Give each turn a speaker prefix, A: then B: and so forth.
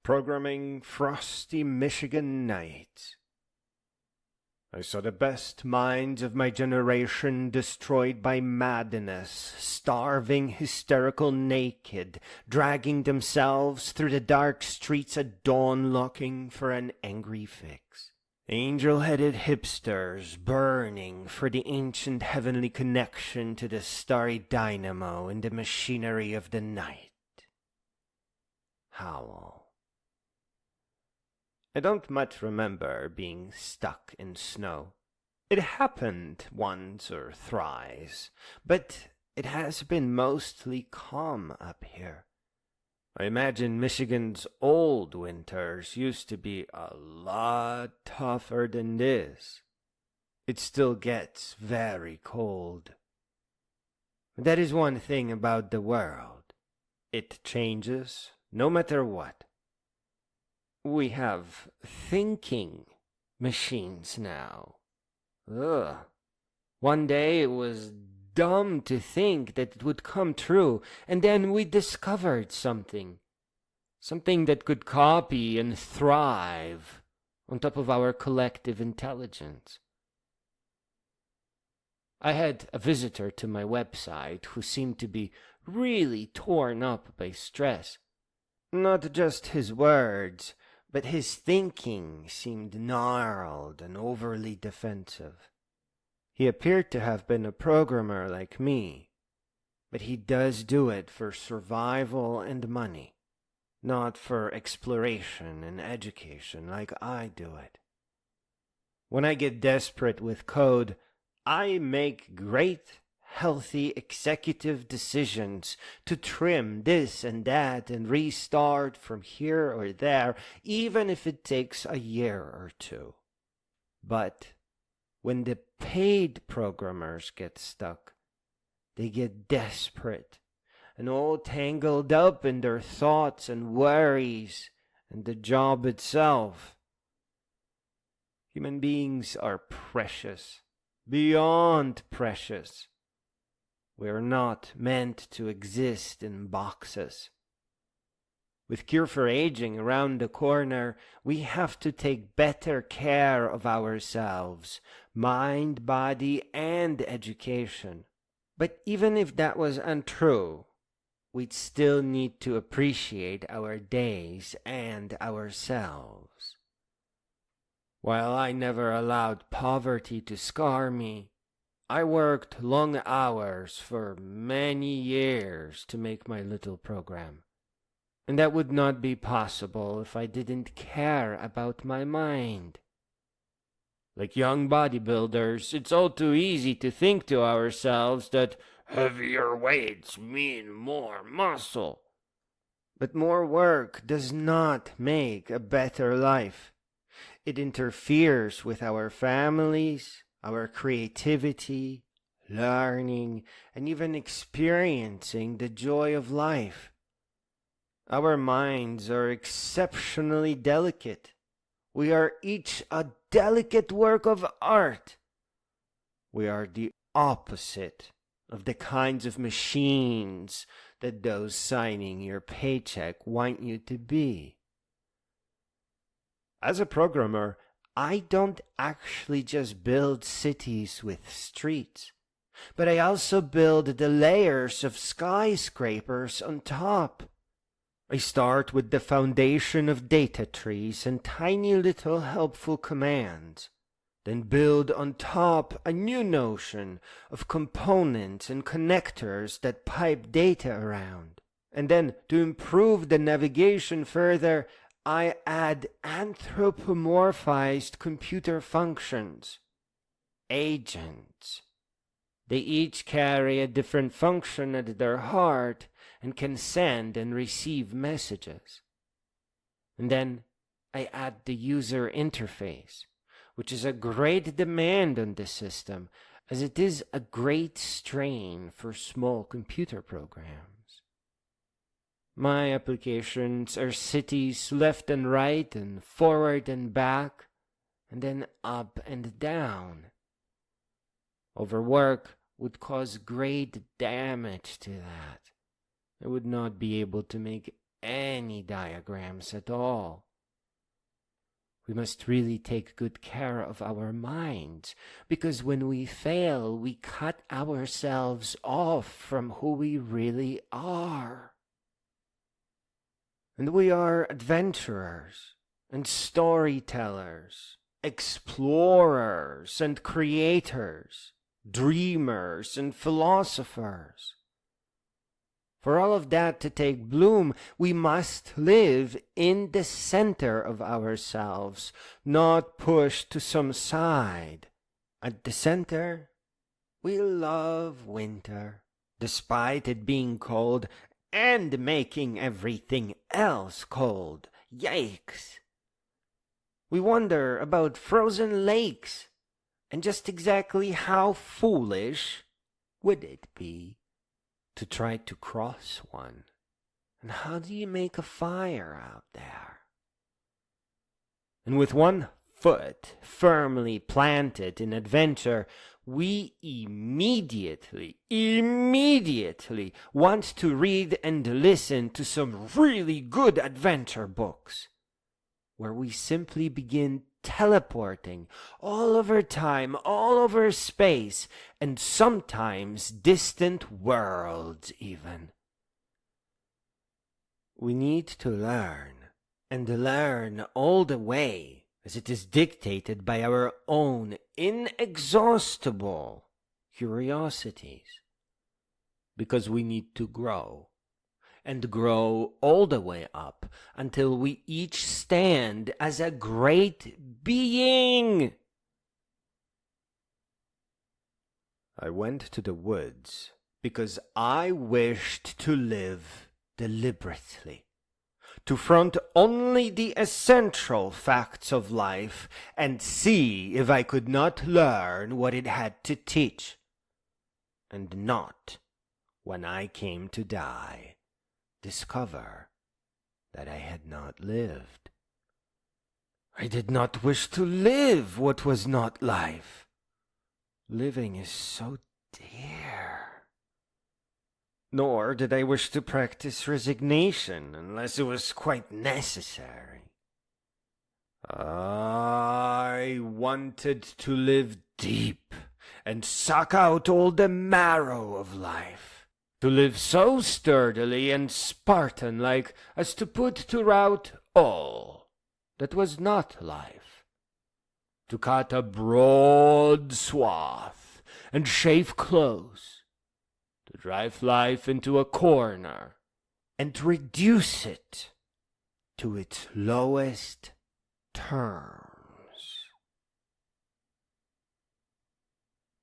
A: programming frosty Michigan night. I saw the best minds of my generation destroyed by madness, starving, hysterical, naked, dragging themselves through the dark streets at dawn looking for an angry fix. Angel-headed hipsters burning for the ancient heavenly connection to the starry dynamo in the machinery of the night. Howl. I don't much remember being stuck in snow. It happened once or thrice, but it has been mostly calm up here. I imagine Michigan's old winters used to be a lot tougher than this. It still gets very cold. That is one thing about the world. It changes no matter what. We have thinking machines now. Ugh. One day it was dumb to think that it would come true, and then we discovered something. Something that could copy and thrive on top of our collective intelligence. I had a visitor to my website who seemed to be really torn up by stress. Not just his words, but his thinking seemed gnarled and overly defensive. He appeared to have been a programmer like me, but he does do it for survival and money, not for exploration and education like I do it. When I get desperate with code, I make great, healthy executive decisions to trim this and that and restart from here or there, even if it takes a year or two. But when the paid programmers get stuck, they get desperate and all tangled up in their thoughts and worries and the job itself. Human beings are precious, beyond precious. We're not meant to exist in boxes. With Cure for Aging around the corner, we have to take better care of ourselves, mind, body, and education. But even if that was untrue, we'd still need to appreciate our days and ourselves. While I never allowed poverty to scar me, I worked long hours for many years to make my little program. And that would not be possible if I didn't care about my mind. Like young bodybuilders, it's all too easy to think to ourselves that heavier weights mean more muscle. But more work does not make a better life. It interferes with our families, our creativity, learning, and even experiencing the joy of life. Our minds are exceptionally delicate. We are each a delicate work of art. We are the opposite of the kinds of machines that those signing your paycheck want you to be. As a programmer, I don't actually just build cities with streets, but I also build the layers of skyscrapers on top. I start with the foundation of data trees and tiny little helpful commands, then build on top a new notion of components and connectors that pipe data around. And then, to improve the navigation further, I add anthropomorphized computer functions, agents. They each carry a different function at their heart and can send and receive messages. And then I add the user interface, which is a great demand on the system, as it is a great strain for small computer programs. My applications are cities left and right and forward and back, and then up and down. Overwork would cause great damage to that. I would not be able to make any diagrams at all. We must really take good care of our minds, because when we fail, we cut ourselves off from who we really are. And we are adventurers and storytellers, explorers and creators, dreamers and philosophers. For all of that to take bloom, we must live in the center of ourselves, not pushed to some side. At the center, we love winter, despite it being cold and making everything else cold. Yikes! We wonder about frozen lakes, and just exactly how foolish would it be to try to cross one? And how do you make a fire out there? And with one foot firmly planted in adventure, we immediately want to read and listen to some really good adventure books, where we simply begin teleporting all over time, all over space, and sometimes distant worlds even. We need to learn, and learn all the way, as it is dictated by our own inexhaustible curiosities, because we need to grow, and grow all the way up until we each stand as a great being. I went to the woods because I wished to live deliberately, to front only the essential facts of life and see if I could not learn what it had to teach, and not, when I came to die, discover that I had not lived. I did not wish to live what was not life. Living is so dear. Nor did I wish to practice resignation unless it was quite necessary. I wanted to live deep and suck out all the marrow of life. To live so sturdily and Spartan-like as to put to rout all that was not life. To cut a broad swath and shave close. To drive life into a corner and reduce it to its lowest term.